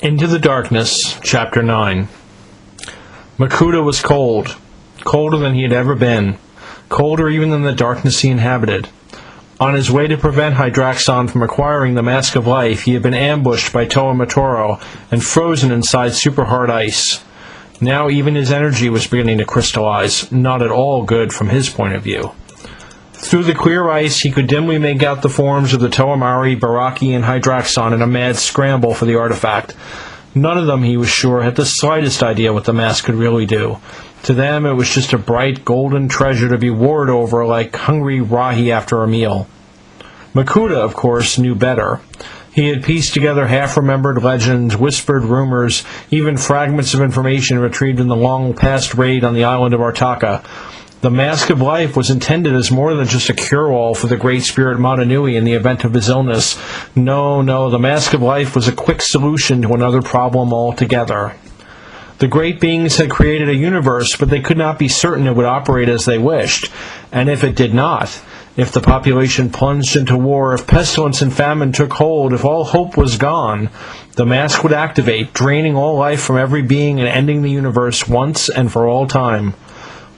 Into the Darkness, Chapter 9. Makuta was cold, colder than he had ever been, colder even than the darkness he inhabited. On his way to prevent Hydraxon from acquiring the Mask of Life, he had been ambushed by Toa Matoro and frozen inside super-hard ice. Now even his energy was beginning to crystallize, not at all good from his point of view. Through the clear ice, he could dimly make out the forms of the Toamari, Baraki, and Hydraxon in a mad scramble for the artifact. None of them, he was sure, had the slightest idea what the mask could really do. To them, it was just a bright, golden treasure to be warred over like hungry rahi after a meal. Makuta, of course, knew better. He had pieced together half-remembered legends, whispered rumors, even fragments of information retrieved in the long-past raid on the island of Artaka. The Mask of Life was intended as more than just a cure-all for the Great Spirit Motunui in the event of his illness. No, the Mask of Life was a quick solution to another problem altogether. The Great Beings had created a universe, but they could not be certain it would operate as they wished. And if it did not, if the population plunged into war, if pestilence and famine took hold, if all hope was gone, the Mask would activate, draining all life from every being and ending the universe once and for all time.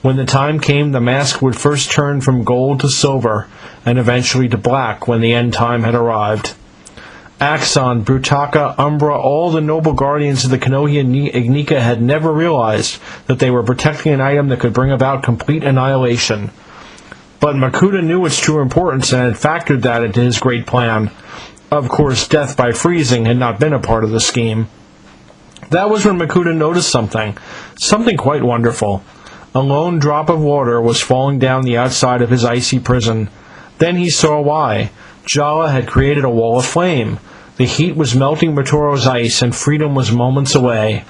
When the time came, the mask would first turn from gold to silver, and eventually to black when the end time had arrived. Axon, Brutaka, Umbra, all the noble guardians of the Kanohia Ignika had never realized that they were protecting an item that could bring about complete annihilation. But Makuta knew its true importance and had factored that into his great plan. Of course, death by freezing had not been a part of the scheme. That was when Makuta noticed something quite wonderful. A lone drop of water was falling down the outside of his icy prison. Then he saw why. Jala had created a wall of flame. The heat was melting Matoro's ice, and freedom was moments away.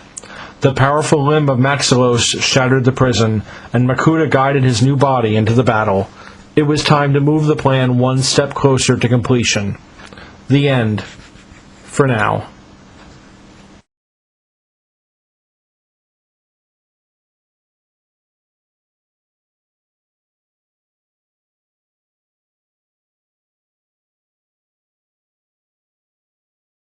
The powerful limb of Maxilos shattered the prison, and Makuta guided his new body into the battle. It was time to move the plan one step closer to completion. The end. For now.